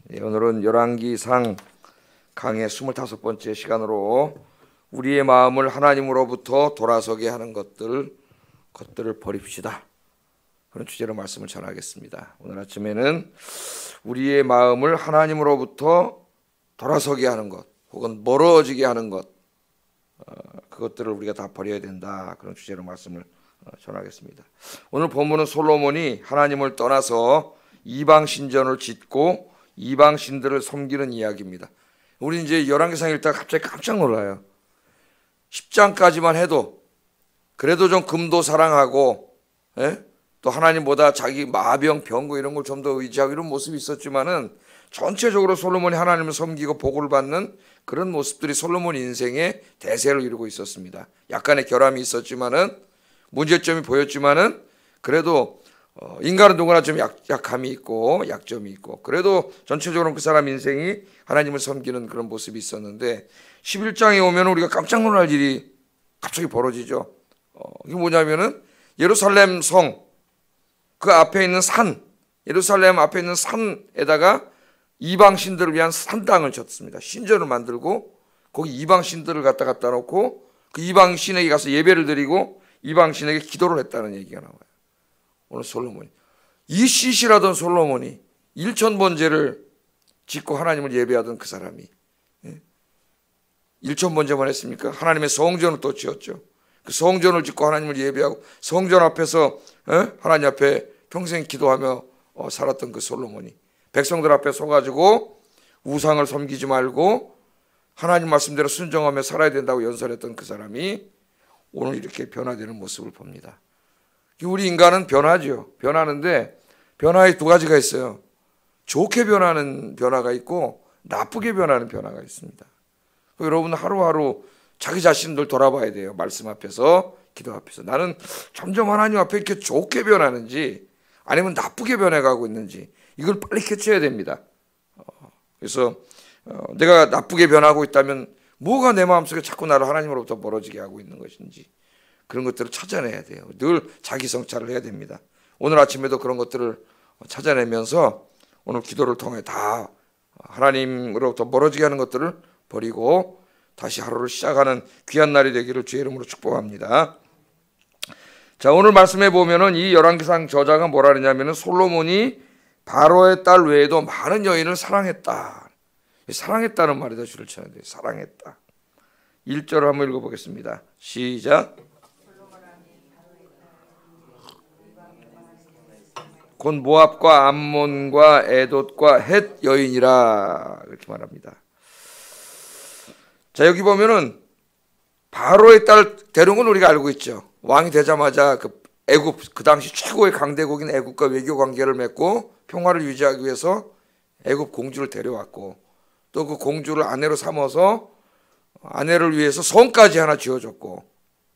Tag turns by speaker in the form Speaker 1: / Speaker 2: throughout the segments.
Speaker 1: 오늘은 열왕기상 강의 25번째 시간으로 우리의 마음을 하나님으로부터 돌아서게 하는 것들을 버립시다. 그런 주제로 말씀을 전하겠습니다. 오늘 아침에는 우리의 마음을 하나님으로부터 돌아서게 하는 것 혹은 멀어지게 하는 것, 그것들을 우리가 다 버려야 된다. 그런 주제로 말씀을 전하겠습니다. 오늘 본문은 솔로몬이 하나님을 떠나서 이방 신전을 짓고 이방 신들을 섬기는 이야기입니다. 우리 이제 열왕기상 읽다가 갑자기 깜짝 놀라요. 10장까지만 해도 그래도 좀 금도 사랑하고, 또 하나님보다 자기 마병, 병거 이런 걸 좀 더 의지하고 이런 모습이 있었지만은 전체적으로 솔로몬이 하나님을 섬기고 복을 받는 그런 모습들이 솔로몬 인생의 대세를 이루고 있었습니다. 약간의 결함이 있었지만은, 문제점이 보였지만은, 그래도 인간은 누구나 좀 약함이 있고 약점이 있고, 그래도 전체적으로 그 사람 인생이 하나님을 섬기는 그런 모습이 있었는데 11장에 오면 우리가 깜짝 놀랄 일이 갑자기 벌어지죠. 이게 뭐냐면은 예루살렘 성 그 앞에 있는 산, 예루살렘 앞에 있는 산에다가 이방 신들을 위한 산당을 졌습니다. 신전을 만들고 거기 이방 신들을 갖다 놓고 그 이방 신에게 가서 예배를 드리고 이방 신에게 기도를 했다는 얘기가 나와요. 오늘 솔로몬이, 이 시시라던 솔로몬이 1000번제를 짓고 하나님을 예배하던 그 사람이 1000번제만 했습니까? 하나님의 성전을 또 지었죠. 그 성전을 짓고 하나님을 예배하고 성전 앞에서 하나님 앞에 평생 기도하며 살았던 그 솔로몬이 백성들 앞에 서가지고 우상을 섬기지 말고 하나님 말씀대로 순종하며 살아야 된다고 연설했던 그 사람이 오늘 이렇게 변화되는 모습을 봅니다. 우리 인간은 변하죠. 변하는데 변화에 두 가지가 있어요. 좋게 변하는 변화가 있고 나쁘게 변하는 변화가 있습니다. 여러분 하루하루 자기 자신들 돌아봐야 돼요. 말씀 앞에서, 기도 앞에서. 나는 점점 하나님 앞에 이렇게 좋게 변하는지 아니면 나쁘게 변해가고 있는지 이걸 빨리 캐치해야 됩니다. 그래서 내가 나쁘게 변하고 있다면 뭐가 내 마음속에 자꾸 나를 하나님으로부터 멀어지게 하고 있는 것인지 그런 것들을 찾아내야 돼요. 늘 자기 성찰을 해야 됩니다. 오늘 아침에도 그런 것들을 찾아내면서 오늘 기도를 통해 다 하나님으로부터 멀어지게 하는 것들을 버리고 다시 하루를 시작하는 귀한 날이 되기를 주의 이름으로 축복합니다. 자, 오늘 말씀해 보면은 이 열왕기상 저자가 뭐라 그러냐면은 솔로몬이 바로의 딸 외에도 많은 여인을 사랑했다. 사랑했다는 말에다 줄을 쳐야 돼요. 사랑했다. 1절을 한번 읽어보겠습니다. 시작. 곧 모압과 암몬과 에돛과 헷 여인이라 이렇게 말합니다. 자, 여기 보면은 바로의 딸 데려온 건 우리가 알고 있죠. 왕이 되자마자 그 애굽, 그 당시 최고의 강대국인 애굽과 외교 관계를 맺고 평화를 유지하기 위해서 애굽 공주를 데려왔고 또 그 공주를 아내로 삼아서 아내를 위해서 성까지 하나 지어줬고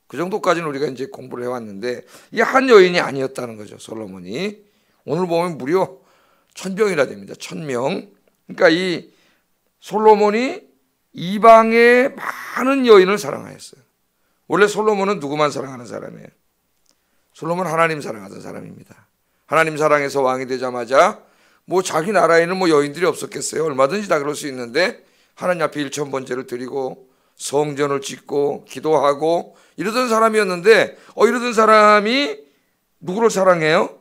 Speaker 1: 그 정도까지는 우리가 이제 공부를 해왔는데 이 한 여인이 아니었다는 거죠. 솔로몬이 오늘 보면 무려 1000명이나 됩니다. 1000명. 그러니까 이 솔로몬이 이방의 많은 여인을 사랑하였어요. 원래 솔로몬은 누구만 사랑하는 사람이에요? 솔로몬은 하나님 사랑하던 사람입니다. 하나님 사랑해서 왕이 되자마자 뭐 자기 나라에는 뭐 여인들이 없었겠어요? 얼마든지 다 그럴 수 있는데 하나님 앞에 1000번제를 드리고 성전을 짓고 기도하고 이러던 사람이었는데 이러던 사람이 누구를 사랑해요?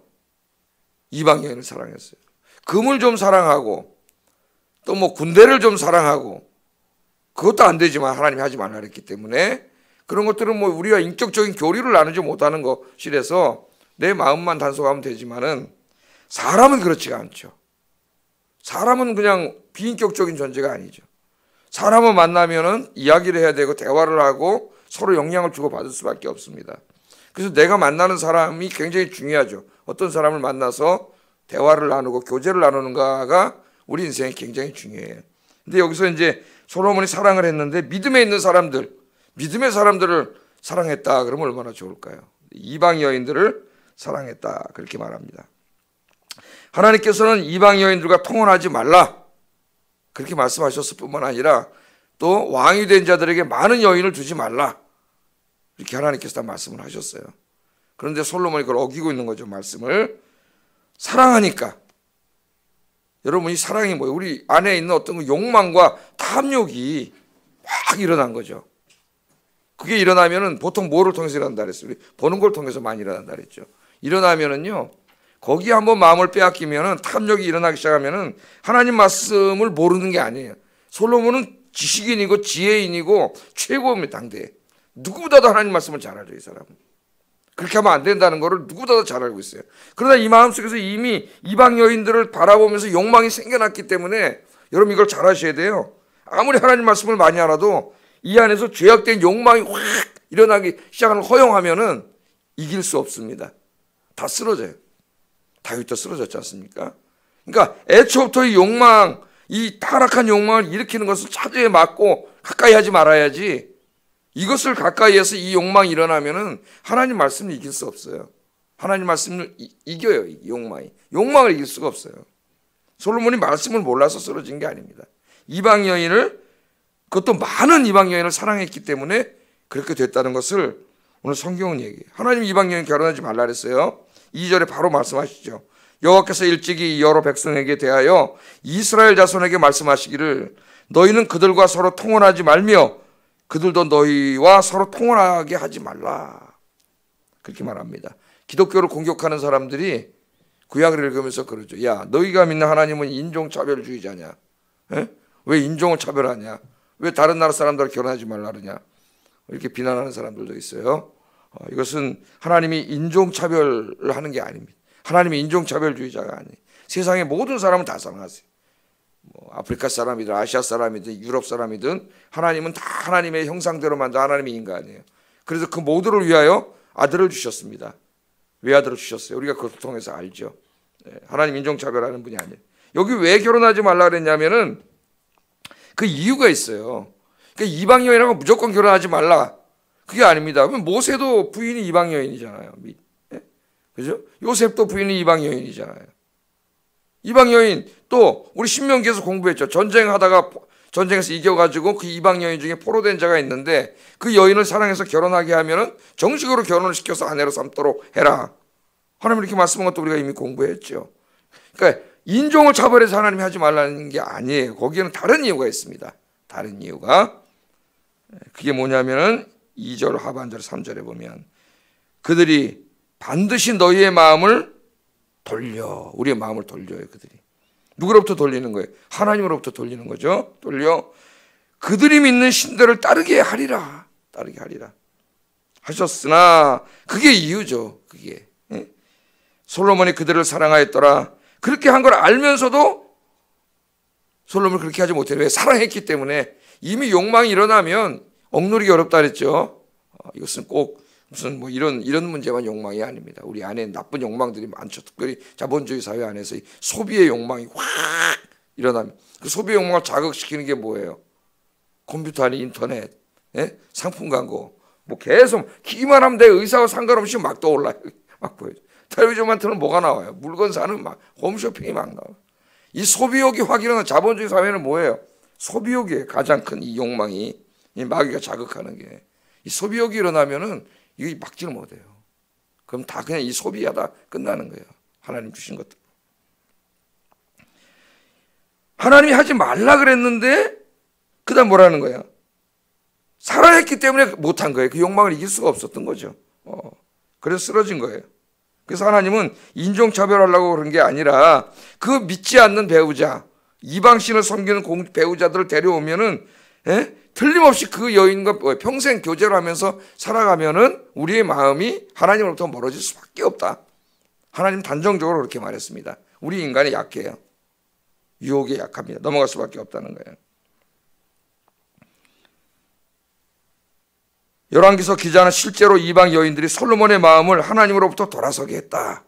Speaker 1: 이방 여인을 사랑했어요. 금을 좀 사랑하고 또 뭐 군대를 좀 사랑하고 그것도 안 되지만 하나님이 하지 말라 그랬기 때문에 그런 것들은 뭐 우리가 인격적인 교류를 나누지 못하는 것이라서 내 마음만 단속하면 되지만은 사람은 그렇지가 않죠. 사람은 그냥 비인격적인 존재가 아니죠. 사람을 만나면은 이야기를 해야 되고 대화를 하고 서로 영향을 주고 받을 수밖에 없습니다. 그래서 내가 만나는 사람이 굉장히 중요하죠. 어떤 사람을 만나서 대화를 나누고 교제를 나누는가가 우리 인생에 굉장히 중요해요. 근데 여기서 이제 솔로몬이 사랑을 했는데 믿음에 있는 사람들, 믿음의 사람들을 사랑했다. 그러면 얼마나 좋을까요? 이방 여인들을 사랑했다. 그렇게 말합니다. 하나님께서는 이방 여인들과 통혼하지 말라. 그렇게 말씀하셨을 뿐만 아니라 또 왕이 된 자들에게 많은 여인을 두지 말라. 이렇게 하나님께서 다 말씀을 하셨어요. 그런데 솔로몬이 그걸 어기고 있는 거죠. 말씀을 사랑하니까 여러분 이 사랑이 뭐예요? 우리 안에 있는 어떤 그 욕망과 탐욕이 막 일어난 거죠. 그게 일어나면은 보통 뭐를 통해서 일어난다 그랬어요? 우리 보는 걸 통해서 많이 일어난다 그랬죠. 일어나면은요, 거기에 한번 마음을 빼앗기면은 탐욕이 일어나기 시작하면은 하나님 말씀을 모르는 게 아니에요. 솔로몬은 지식인이고 지혜인이고 최고입니다. 당대에 누구보다도 하나님 말씀을 잘 알죠. 이 사람은 그렇게 하면 안 된다는 것을 누구보다도 잘 알고 있어요. 그러나 이 마음속에서 이미 이방 여인들을 바라보면서 욕망이 생겨났기 때문에 여러분 이걸 잘 아셔야 돼요. 아무리 하나님 말씀을 많이 알아도 이 안에서 죄악된 욕망이 확 일어나기 시작하는 걸 허용하면은 이길 수 없습니다. 다 쓰러져요. 다윗도 쓰러졌지 않습니까? 그러니까 애초부터 이 욕망, 이 타락한 욕망을 일으키는 것을 차지해 막고 가까이 하지 말아야지, 이것을 가까이 해서 이 욕망이 일어나면은 하나님 말씀을 이길 수 없어요. 하나님 말씀을 이겨요. 이 욕망을 이길 수가 없어요. 솔로몬이 말씀을 몰라서 쓰러진 게 아닙니다. 이방 여인을, 그것도 많은 이방 여인을 사랑했기 때문에 그렇게 됐다는 것을 오늘 성경은 얘기해요. 하나님 이방 여인 결혼하지 말라 그랬어요. 2절에 바로 말씀하시죠. 여호와께서 일찍이 여러 백성에게 대하여 이스라엘 자손에게 말씀하시기를 너희는 그들과 서로 통혼하지 말며 그들도 너희와 서로 통혼하게 하지 말라. 그렇게 말합니다. 기독교를 공격하는 사람들이 구약을 읽으면서 그러죠. 야, 너희가 믿는 하나님은 인종차별주의자냐? 에? 왜 인종을 차별하냐? 왜 다른 나라 사람들과 결혼하지 말라 그러냐? 이렇게 비난하는 사람들도 있어요. 이것은 하나님이 인종차별을 하는 게 아닙니다. 하나님이 인종차별주의자가 아니에요. 세상의 모든 사람은 다 사랑하세요. 아프리카 사람이든 아시아 사람이든 유럽 사람이든 하나님은 다 하나님의 형상대로 만든 하나님의 인간이에요. 그래서 그 모두를 위하여 아들을 주셨습니다. 왜 아들을 주셨어요? 우리가 그것을 통해서 알죠. 하나님 인종차별하는 분이 아니에요. 여기 왜 결혼하지 말라 그랬냐면은 그 이유가 있어요. 그러니까 이방 여인하고 무조건 결혼하지 말라, 그게 아닙니다. 모세도 부인이 이방 여인이잖아요. 그죠? 요셉도 부인이 이방 여인이잖아요. 이방 여인, 또 우리 신명기에서 공부했죠. 전쟁에서 이겨가지고 그 이방 여인 중에 포로된 자가 있는데 그 여인을 사랑해서 결혼하게 하면은 정식으로 결혼을 시켜서 아내로 삼도록 해라. 하나님 이렇게 말씀한 것도 우리가 이미 공부했죠. 그러니까 인종을 차별해서 하나님이 하지 말라는 게 아니에요. 거기에는 다른 이유가 있습니다. 다른 이유가, 그게 뭐냐면은 2절 하반절 3절에 보면 그들이 반드시 너희의 마음을 돌려, 우리의 마음을 돌려요. 그들이 누구로부터 돌리는 거예요? 하나님으로부터 돌리는 거죠. 돌려 그들이 믿는 신들을 따르게 하리라 하셨으나, 그게 이유죠. 그게 솔로몬이 그들을 사랑하였더라. 그렇게 한 걸 알면서도 솔로몬을 그렇게 하지 못해요. 왜? 사랑했기 때문에. 이미 욕망이 일어나면 억누르기 어렵다 그랬죠. 이것은 꼭 무슨 이런 문제만 욕망이 아닙니다. 우리 안에 나쁜 욕망들이 많죠. 특별히 자본주의 사회 안에서 이 소비의 욕망이 확 일어나면 그 소비의 욕망을 자극시키는 게 뭐예요? 컴퓨터 안에 인터넷, 상품 광고, 계속 기만 하면 내 의사와 상관없이 막 떠올라요. 막 보여요. 텔레비전만 틀면 뭐가 나와요? 물건 사는 홈쇼핑이 막 나와요. 이 소비욕이 확 일어나는 자본주의 사회는 뭐예요? 소비욕이에요. 가장 큰 이 욕망이, 이 마귀가 자극하는 게. 이 소비욕이 일어나면은 이거 막지를 못해요. 그럼 다 그냥 이 소비하다 끝나는 거예요. 하나님 주신 것들. 하나님이 하지 말라 그랬는데 그 다음 뭐라는 거야? 사랑했기 때문에 못한 거예요. 그 욕망을 이길 수가 없었던 거죠. 그래서 쓰러진 거예요. 그래서 하나님은 인종차별하려고 그런 게 아니라 그 믿지 않는 배우자, 이방신을 섬기는 배우자들을 데려오면은, 틀림없이 그 여인과 평생 교제를 하면서 살아가면은 우리의 마음이 하나님으로부터 멀어질 수밖에 없다. 하나님 단정적으로 그렇게 말했습니다. 우리 인간이 약해요. 유혹에 약합니다. 넘어갈 수밖에 없다는 거예요. 열왕기서 기자는 실제로 이방 여인들이 솔로몬의 마음을 하나님으로부터 돌아서게 했다.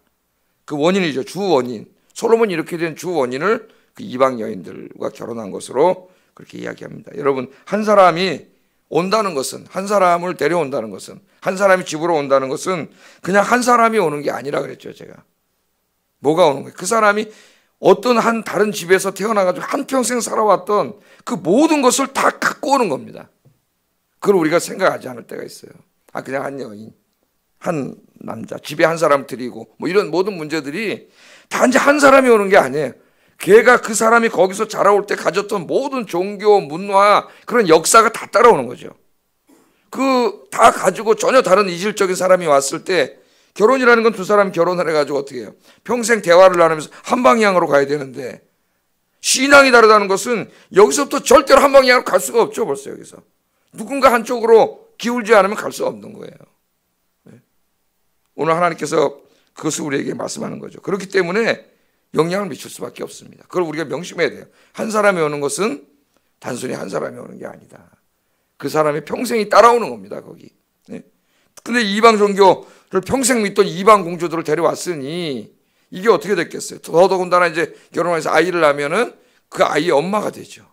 Speaker 1: 그 원인이죠. 주 원인. 솔로몬이 이렇게 된 주 원인을 그 이방 여인들과 결혼한 것으로 그렇게 이야기합니다. 여러분, 한 사람이 온다는 것은, 한 사람을 데려온다는 것은, 한 사람이 집으로 온다는 것은 그냥 한 사람이 오는 게 아니라 그랬죠. 제가. 뭐가 오는 거예요? 그 사람이 어떤 한 다른 집에서 태어나가지고 한평생 살아왔던 그 모든 것을 다 갖고 오는 겁니다. 그걸 우리가 생각하지 않을 때가 있어요. 그냥 한 여인, 한 남자, 집에 한 사람 들이고 이런 모든 문제들이 단지 한 사람이 오는 게 아니에요. 걔가 그 사람이 거기서 자라올 때 가졌던 모든 종교, 문화, 그런 역사가 다 따라오는 거죠. 그 다 가지고 전혀 다른 이질적인 사람이 왔을 때 결혼이라는 건 두 사람이 결혼을 해가지고 어떻게 해요? 평생 대화를 나누면서 한 방향으로 가야 되는데 신앙이 다르다는 것은 여기서부터 절대로 한 방향으로 갈 수가 없죠. 벌써 여기서. 누군가 한쪽으로 기울지 않으면 갈 수 없는 거예요. 오늘 하나님께서 그것을 우리에게 말씀하는 거죠. 그렇기 때문에 영향을 미칠 수밖에 없습니다. 그걸 우리가 명심해야 돼요. 한 사람이 오는 것은 단순히 한 사람이 오는 게 아니다. 그 사람의 평생이 따라오는 겁니다. 거기. 근데 이방 종교를 평생 믿던 이방 공주들을 데려왔으니 이게 어떻게 됐겠어요? 더더군다나 이제 결혼해서 아이를 낳으면은 그 아이의 엄마가 되죠.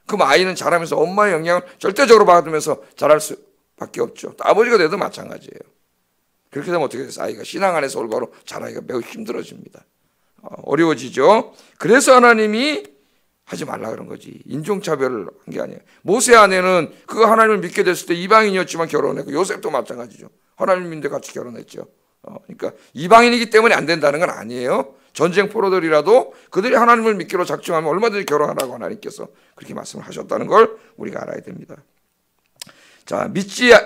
Speaker 1: 그럼 아이는 자라면서 엄마의 영향을 절대적으로 받으면서 자랄 수밖에 없죠. 또 아버지가 돼도 마찬가지예요. 그렇게 되면 어떻게 돼서 아이가 신앙 안에서 올바로 자라기가 매우 힘들어집니다. 어려워지죠. 그래서 하나님이 하지 말라 그런 거지. 인종차별을 한 게 아니에요. 모세 아내는 그가 하나님을 믿게 됐을 때 이방인이었지만 결혼했고 요셉도 마찬가지죠. 하나님 믿는데 같이 결혼했죠. 그러니까 이방인이기 때문에 안 된다는 건 아니에요. 전쟁 포로들이라도 그들이 하나님을 믿기로 작정하면 얼마든지 결혼하라고 하나님께서 그렇게 말씀을 하셨다는 걸 우리가 알아야 됩니다. 자,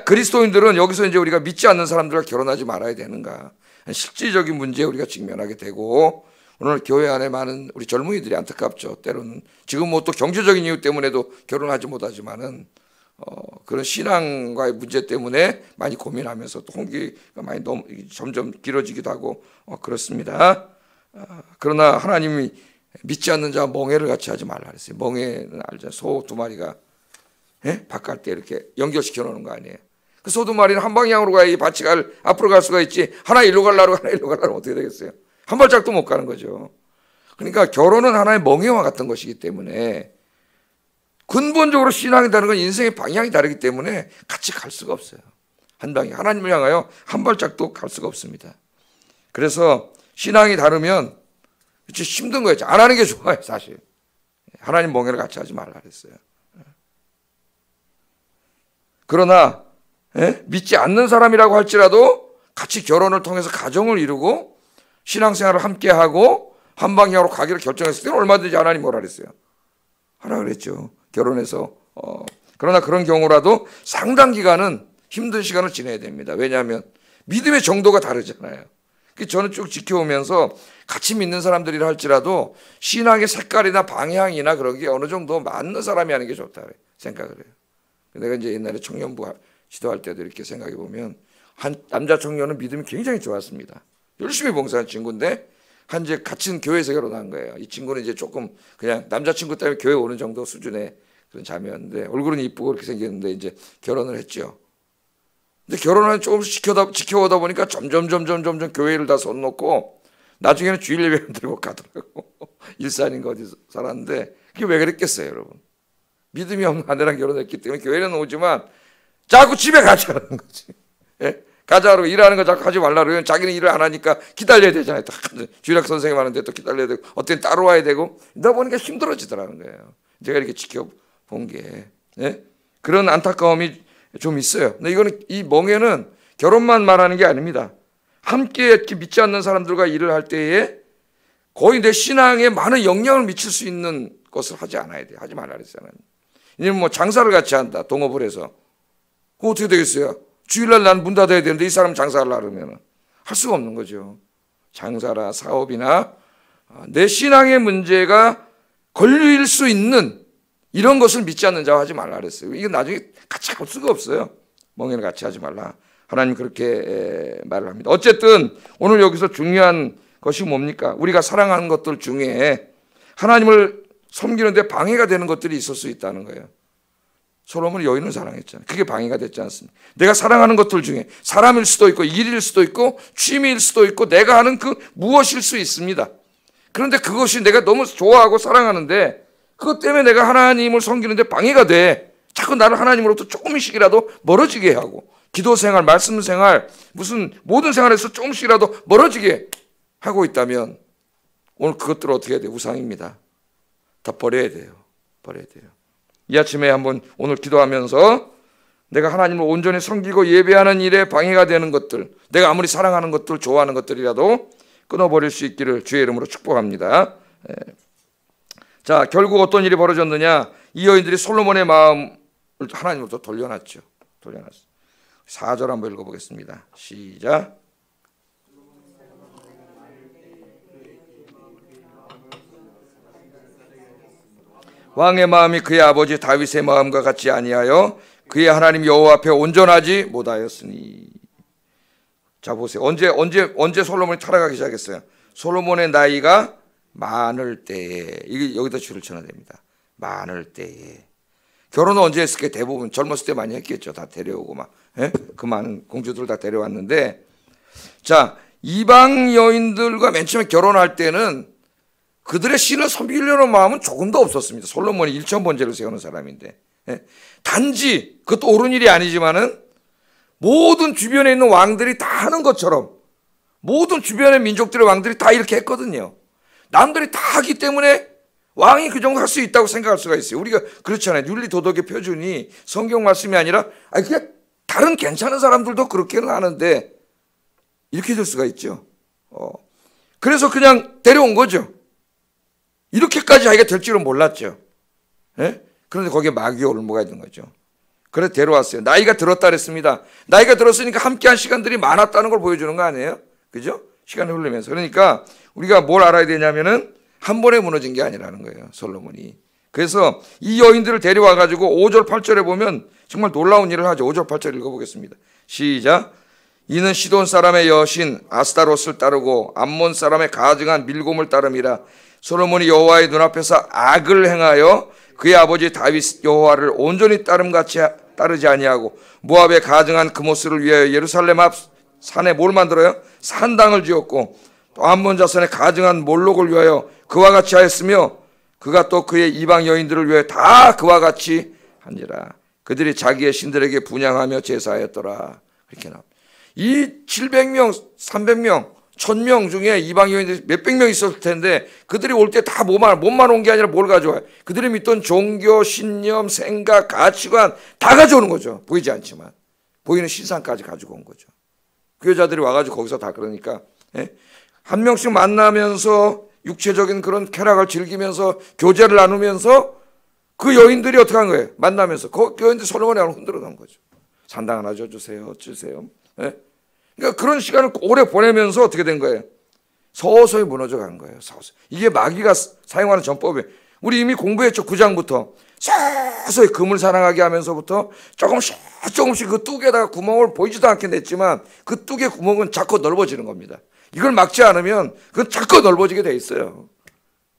Speaker 1: 그리스도인들은 여기서 이제 우리가 믿지 않는 사람들과 결혼하지 말아야 되는가? 실질적인 문제에 우리가 직면하게 되고 오늘 교회 안에 많은 우리 젊은이들이 안타깝죠. 때로는 지금 뭐 또 경제적인 이유 때문에도 결혼하지 못하지만은 그런 신앙과의 문제 때문에 많이 고민하면서 또 홍기가 많이 점점 길어지기도 하고 그렇습니다. 그러나 하나님이 믿지 않는 자와 멍에를 같이 하지 말라 그랬어요. 멍에는 알죠. 소 두 마리가 밭갈 때 이렇게 연결시켜 놓는 거 아니에요. 그 소 두 마리는 한 방향으로 가야 밭이 앞으로 갈 수가 있지. 하나 일로 가려고 하나 일로 가려고 어떻게 되겠어요? 한 발짝도 못 가는 거죠. 그러니까 결혼은 하나의 멍에와 같은 것이기 때문에 근본적으로 신앙이 다른 건 인생의 방향이 다르기 때문에 같이 갈 수가 없어요. 한 방향. 하나님을 향하여 한 발짝도 갈 수가 없습니다. 그래서 신앙이 다르면 힘든 거예요. 안 하는 게 좋아요, 사실. 하나님 멍에를 같이 하지 말라 그랬어요. 그러나 믿지 않는 사람이라고 할지라도 같이 결혼을 통해서 가정을 이루고 신앙생활을 함께하고 한 방향으로 가기를 결정했을 때는 얼마든지 하나님 뭐라 그랬어요? 하라 그랬죠. 결혼해서. 그러나 그런 경우라도 상당 기간은 힘든 시간을 지내야 됩니다. 왜냐하면 믿음의 정도가 다르잖아요. 저는 쭉 지켜오면서 같이 믿는 사람들이라 할지라도 신앙의 색깔이나 방향이나 그런 게 어느 정도 맞는 사람이 하는 게 좋다 생각을 해요. 내가 이제 옛날에 청년부 지도할 때도 이렇게 생각해 보면 한 남자 청년은 믿음이 굉장히 좋았습니다. 열심히 봉사한 친구인데 이제 같은 교회에서 결혼한 거예요. 이 친구는 이제 조금 그냥 남자친구 때문에 교회 오는 정도 수준의 그런 자매였는데 얼굴은 이쁘고 그렇게 생겼는데 이제 결혼을 했죠. 근데 결혼을 조금씩 지켜오다 보니까 점점 교회를 다 손 놓고 나중에는 주일 예배를 들고 가더라고. 일산인가 어디서 살았는데 그게 왜 그랬겠어요, 여러분? 믿음이 없는 아내랑 결혼했기 때문에 교회는 오지만 자꾸 집에 가자는 거지. 가자로 일하는 거 자꾸 하지 말라 그러면 자기는 일을 안 하니까 기다려야 되잖아요. 주일학 선생님 하는데 또 기다려야 되고 어떤 따로 와야 되고 이러다 보니까 힘들어지더라는 거예요. 제가 이렇게 지켜본 게 그런 안타까움이 좀 있어요. 근데 이거는 이 멍에는 결혼만 말하는 게 아닙니다. 함께 이렇게 믿지 않는 사람들과 일을 할 때에 거의 내 신앙에 많은 영향을 미칠 수 있는 것을 하지 않아야 돼요. 하지 말라 그랬잖아요. 이제는 뭐 장사를 같이 한다. 동업을 해서. 그거 어떻게 되겠어요? 주일날 난 문 닫아야 되는데 이 사람 장사를 하려면 할 수가 없는 거죠. 장사나 사업이나 내 신앙의 문제가 걸릴 수 있는 이런 것을 믿지 않는 자와 하지 말라 그랬어요. 이건 나중에 같이 갈 수가 없어요. 멍에는 같이 하지 말라. 하나님 그렇게 말을 합니다. 어쨌든 오늘 여기서 중요한 것이 뭡니까? 우리가 사랑하는 것들 중에 하나님을 섬기는데 방해가 되는 것들이 있을 수 있다는 거예요. 솔로몬이 여인을 사랑했잖아요. 그게 방해가 됐지 않습니까? 내가 사랑하는 것들 중에 사람일 수도 있고 일일 수도 있고 취미일 수도 있고 내가 하는 그 무엇일 수 있습니다. 그런데 그것이 내가 너무 좋아하고 사랑하는데 그것 때문에 내가 하나님을 섬기는데 방해가 돼. 자꾸 나를 하나님으로부터 조금씩이라도 멀어지게 하고 기도 생활, 말씀 생활, 무슨 모든 생활에서 조금씩이라도 멀어지게 하고 있다면 오늘 그것들을 어떻게 해야 돼요? 우상입니다. 다 버려야 돼요. 버려야 돼요. 이 아침에 한번 오늘 기도하면서 내가 하나님을 온전히 섬기고 예배하는 일에 방해가 되는 것들, 내가 아무리 사랑하는 것들, 좋아하는 것들이라도 끊어버릴 수 있기를 주의 이름으로 축복합니다. 자, 결국 어떤 일이 벌어졌느냐? 이 여인들이 솔로몬의 마음을 하나님으로부터 돌려놨죠. 4절 한번 읽어보겠습니다. 시작. 왕의 마음이 그의 아버지 다윗의 마음과 같지 아니하여 그의 하나님 여호와 앞에 온전하지 못하였으니. 자, 보세요. 언제 솔로몬이 타락하기 시작했어요? 솔로몬의 나이가 많을 때에. 이게 여기다 줄을 쳐야 됩니다. 많을 때에. 결혼은 언제 했을까? 대부분 젊었을 때 많이 했겠죠. 다 데려오고 막, 그 많은 공주들 다 데려왔는데, 자, 이방 여인들과 맨 처음에 결혼할 때는 그들의 신을 섬기려는 마음은 조금도 없었습니다. 솔로몬이 일천번제를 세우는 사람인데, 단지 그것도 옳은 일이 아니지만은 모든 주변에 있는 왕들이 다 하는 것처럼 모든 주변의 민족들의 왕들이 다 이렇게 했거든요. 남들이 다 하기 때문에 왕이 그 정도 할 수 있다고 생각할 수가 있어요. 우리가 그렇잖아요. 윤리 도덕의 표준이 성경 말씀이 아니라 그냥 다른 괜찮은 사람들도 그렇게는 하는데 이렇게 될 수가 있죠. 그래서 그냥 데려온 거죠. 이렇게까지 하기가 될 줄은 몰랐죠. 그런데 거기에 마귀의 올무가 있는 거죠. 그래서 데려왔어요. 나이가 들었다 그랬습니다. 나이가 들었으니까 함께한 시간들이 많았다는 걸 보여주는 거 아니에요? 그죠? 시간이 흐르면서. 그러니까 우리가 뭘 알아야 되냐면은 한 번에 무너진 게 아니라는 거예요. 솔로몬이. 그래서 이 여인들을 데려와 가지고 5절 8절에 보면 정말 놀라운 일을 하죠. 5절 8절 읽어보겠습니다. 시작. 이는 시돈 사람의 여신 아스타롯을 따르고 암몬 사람의 가증한 밀곰을 따름이라. 솔로몬이 여호와의 눈앞에서 악을 행하여 그의 아버지 다윗 여호와를 온전히 따름같이 따르지 아니하고 모압의 가증한 그모스를 위하여 예루살렘 앞 산에 뭘 만들어요? 산당을 지었고 또 암몬 자손의 가증한 몰록을 위하여 그와 같이 하였으며 그가 또 그의 이방 여인들을 위하여 다 그와 같이 하니라. 그들이 자기의 신들에게 분향하며 제사하였더라. 그렇게 나옵니다. 이 700명, 300명, 1000명 중에 이방 여인들이 몇백 명 있었을 텐데 그들이 올 때 다 몸만 온 게 아니라 뭘 가져와요? 그들이 믿던 종교, 신념, 생각, 가치관 다 가져오는 거죠. 보이지 않지만 보이는 신상까지 가지고 온 거죠. 그 여자들이 와가지고 거기서 다 그러니까 한 명씩 만나면서 육체적인 그런 쾌락을 즐기면서 교제를 나누면서 그 여인들이 어떻게 한 거예요? 만나면서 그 여인들이 솔로몬의 마음을 흔들어 놓은 거죠. 산당 하나 줘주세요. 주세요. 그러니까 그런 시간을 오래 보내면서 어떻게 된 거예요? 서서히 무너져 간 거예요. 서서히. 이게 마귀가 사용하는 전법이에요. 우리 이미 공부했죠. 9장부터 서서히 금을 사랑하게 하면서부터 조금씩 그 뚝에다가 구멍을 보이지도 않게 냈지만 그 뚝의 구멍은 자꾸 넓어지는 겁니다. 이걸 막지 않으면 그건 자꾸 넓어지게 돼 있어요.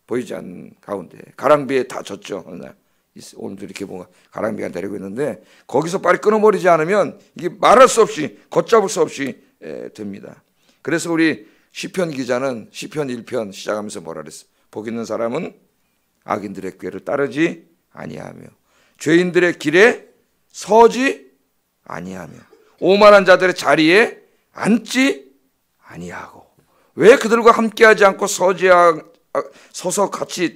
Speaker 1: 보이지 않는 가운데. 가랑비에 다 젖죠. 오늘도 이렇게 보면 가랑비가 내리고 있는데 거기서 빨리 끊어버리지 않으면 이게 말할 수 없이 걷잡을 수 없이 됩니다. 그래서 우리 시편 기자는 시편 1편 시작하면서 뭐라 그랬어? 복 있는 사람은 악인들의 꾀를 따르지 아니하며 죄인들의 길에 서지 아니하며 오만한 자들의 자리에 앉지 아니하고. 왜 그들과 함께하지 않고 서서 같이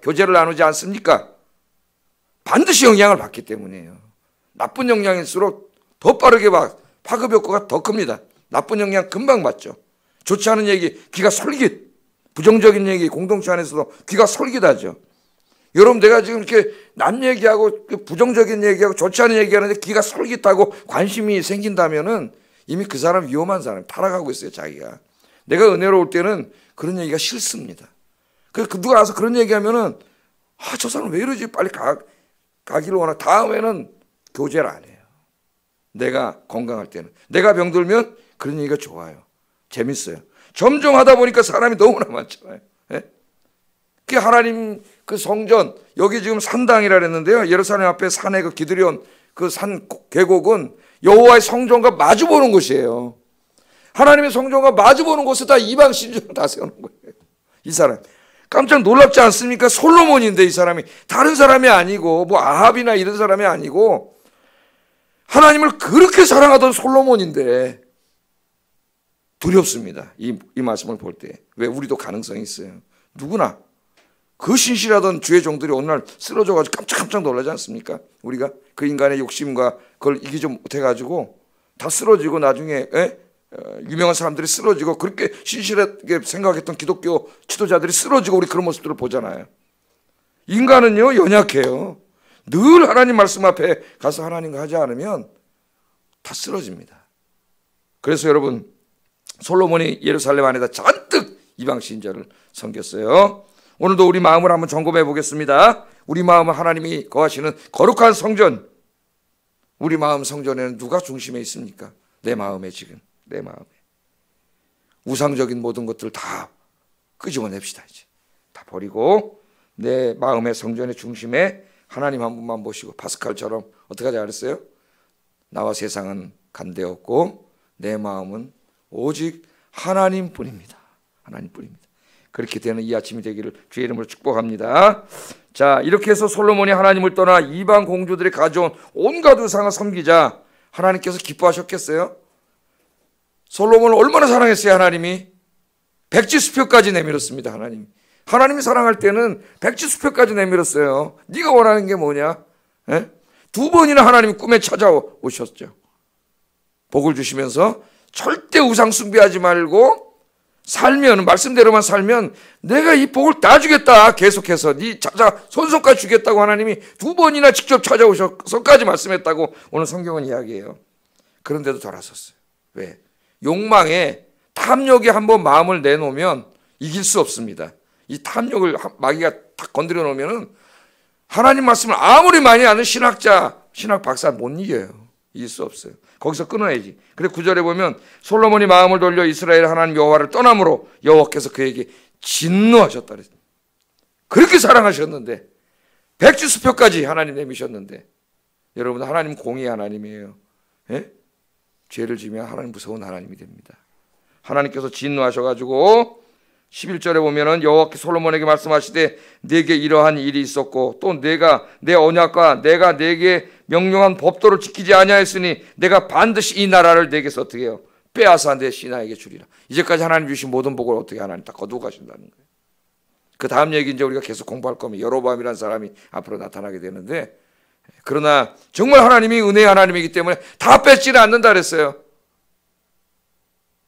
Speaker 1: 교제를 나누지 않습니까? 반드시 영향을 받기 때문이에요. 나쁜 영향일수록 더 빠르게 파급 효과가 더 큽니다. 나쁜 영향 금방 받죠. 좋지 않은 얘기 귀가 솔깃, 부정적인 얘기 공동체 안에서도 귀가 솔깃하죠. 여러분, 내가 지금 이렇게 남 얘기하고 부정적인 얘기하고 좋지 않은 얘기하는데 귀가 솔깃하고 관심이 생긴다면은 이미 그 사람 위험한 사람, 타락하고 있어요. 자기가. 내가 은혜로울 때는 그런 얘기가 싫습니다. 그래서 누가 와서 그런 얘기하면은 저 사람 왜 이러지? 빨리 가기를 원하. 다음에는 교제를 안 해요. 내가 건강할 때는. 내가 병들면 그런 얘기가 좋아요. 재밌어요. 점점 하다 보니까 사람이 너무나 많잖아요. 그 하나님 그 성전, 여기 지금 산당이라 그랬는데요. 예루살렘 앞에 산에 그 기드리온 그 산 계곡은 여호와의 성전과 마주보는 곳이에요. 하나님의 성전과 마주보는 곳에 다 이방 신전을 다 세우는 거예요. 이 사람 깜짝 놀랍지 않습니까? 솔로몬인데 이 사람이 다른 사람이 아니고 뭐 아합이나 이런 사람이 아니고 하나님을 그렇게 사랑하던 솔로몬인데 두렵습니다. 이 말씀을 볼 때. 왜? 우리도 가능성이 있어요. 누구나 그 신실하던 주의 종들이 어느 날 쓰러져가지고 깜짝 놀라지 않습니까? 우리가 그 인간의 욕심과 그걸 이기지 못해가지고 다 쓰러지고 나중에 유명한 사람들이 쓰러지고 그렇게 신실하게 생각했던 기독교 지도자들이 쓰러지고 우리 그런 모습들을 보잖아요. 인간은요 연약해요. 늘 하나님 말씀 앞에 가서 하나님과 하지 않으면 다 쓰러집니다. 그래서 여러분 솔로몬이 예루살렘 안에다 잔뜩 이방 신전을 섬겼어요. 오늘도 우리 마음을 한번 점검해 보겠습니다. 우리 마음은 하나님이 거하시는 거룩한 성전, 우리 마음 성전에는 누가 중심에 있습니까? 내 마음에, 지금 내 마음에 우상적인 모든 것들 다 끄집어냅시다. 이제 다 버리고 내 마음의 성전의 중심에 하나님 한 분만 모시고, 파스칼처럼 어떻게 하자 그랬어요? 나와 세상은 간대없고 내 마음은 오직 하나님뿐입니다. 하나님뿐입니다. 그렇게 되는 이 아침이 되기를 주의 이름으로 축복합니다. 자, 이렇게 해서 솔로몬이 하나님을 떠나 이방 공주들이 가져온 온갖 우상을 섬기자 하나님께서 기뻐하셨겠어요? 솔로몬을 얼마나 사랑했어요? 하나님이 백지수표까지 내밀었습니다. 하나님이 사랑할 때는 백지수표까지 내밀었어요. 네가 원하는 게 뭐냐? 에? 2번이나 하나님이 꿈에 찾아오셨죠. 복을 주시면서 절대 우상 숭배하지 말고 살면, 말씀대로만 살면 내가 이 복을 다 주겠다. 계속해서 네 자자 손속까지 주겠다고 하나님이 2번이나 직접 찾아오셔서까지 말씀했다고 오늘 성경은 이야기해요. 그런데도 돌아섰어요. 왜? 욕망에, 탐욕에 한번 마음을 내놓으면 이길 수 없습니다. 이 탐욕을 마귀가 딱 건드려 놓으면은 하나님 말씀을 아무리 많이 아는 신학 박사 못 이겨요. 이길 수 없어요. 거기서 끊어야지. 그래 9절에 보면 솔로몬이 마음을 돌려 이스라엘 하나님 여호와를 떠남으로 여호와께서 그에게 진노하셨다 그랬어요. 그렇게 사랑하셨는데 백지수표까지 하나님 내미셨는데, 여러분 하나님 공의 하나님이에요. 예? 죄를 지면 하나님 무서운 하나님이 됩니다. 하나님께서 진노하셔가지고 11절에 보면은 여호와께서 솔로몬에게 말씀하시되 네게 이러한 일이 있었고 또 내가 내 언약과 내가 네게 명령한 법도를 지키지 아니하였으니 내가 반드시 이 나라를 네게서 어떻게 해요? 빼앗아 내 신하에게 주리라. 이제까지 하나님 주신 모든 복을 어떻게 하나님 다 거두고 가신다는 거예요. 그 다음 얘기 이제 우리가 계속 공부할 거면 여로보암이라는 사람이 앞으로 나타나게 되는데, 그러나 정말 하나님이 은혜의 하나님이기 때문에 다 뺏지는 않는다 그랬어요.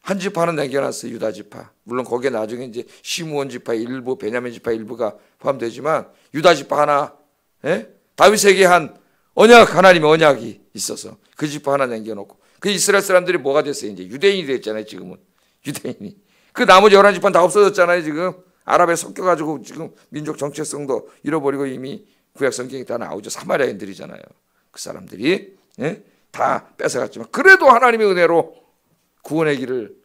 Speaker 1: 한 지파는 남겨놨어요. 유다 지파. 물론 거기에 나중에 이제 시므온 지파 일부, 베냐민 지파 일부가 포함되지만 유다 지파 하나, 예? 다윗에게 한 언약, 하나님의 언약이 있어서 그 지파 하나 남겨놓고, 그 이스라엘 사람들이 뭐가 됐어요? 이제 유대인이 됐잖아요. 지금은 유대인이. 그 나머지 11지파는 다 없어졌잖아요. 지금 아랍에 섞여가지고 지금 민족 정체성도 잃어버리고 이미 구약 성경에 다 나오죠. 사마리아인들이잖아요. 그 사람들이, 예? 다 뺏어갔지만 그래도 하나님의 은혜로 구원의 길을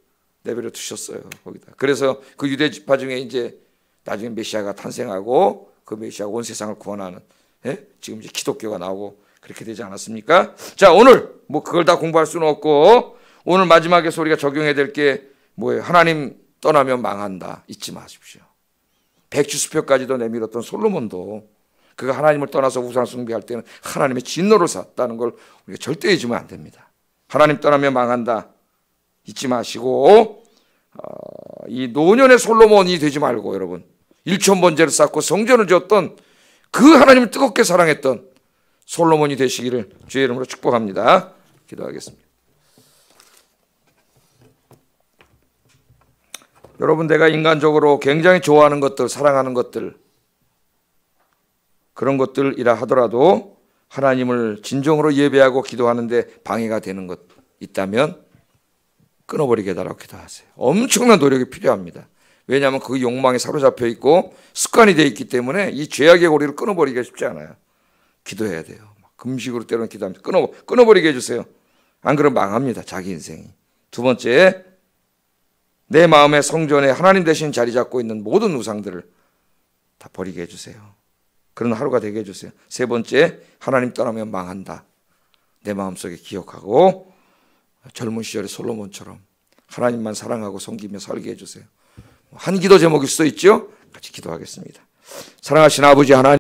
Speaker 1: 내버려 두셨어요. 거기다. 그래서 그 유대 지파 중에 이제 나중에 메시아가 탄생하고 그 메시아가 온 세상을 구원하는, 예? 지금 이제 기독교가 나오고 그렇게 되지 않았습니까? 자, 오늘 뭐 그걸 다 공부할 수는 없고 오늘 마지막에서 우리가 적용해야 될 게 뭐예요? 하나님 떠나면 망한다. 잊지 마십시오. 백지수표까지도 내밀었던 솔로몬도 그가 하나님을 떠나서 우상 숭배할 때는 하나님의 진노를 샀다는 걸 우리가 절대 잊으면 안 됩니다. 하나님 떠나면 망한다. 잊지 마시고 이 노년의 솔로몬이 되지 말고 여러분 일천번제를 쌓고 성전을 지었던 그 하나님을 뜨겁게 사랑했던 솔로몬이 되시기를 주의 이름으로 축복합니다. 기도하겠습니다. 여러분, 내가 인간적으로 굉장히 좋아하는 것들, 사랑하는 것들, 그런 것들이라 하더라도 하나님을 진정으로 예배하고 기도하는데 방해가 되는 것 있다면 끊어버리게 해달라고 기도하세요. 엄청난 노력이 필요합니다. 왜냐하면 그 욕망에 사로잡혀 있고 습관이 되어 있기 때문에 이 죄악의 고리를 끊어버리기가 쉽지 않아요. 기도해야 돼요. 금식으로 때로는 기도합니다. 끊어버리게 해주세요. 안 그러면 망합니다. 자기 인생이. 2번째, 내 마음의 성전에 하나님 대신 자리 잡고 있는 모든 우상들을 다 버리게 해주세요. 그런 하루가 되게 해주세요. 3번째, 하나님 떠나면 망한다. 내 마음속에 기억하고 젊은 시절의 솔로몬처럼 하나님만 사랑하고 섬기며 살게 해주세요. 한 기도 제목일 수도 있죠. 같이 기도하겠습니다. 사랑하신 아버지 하나님,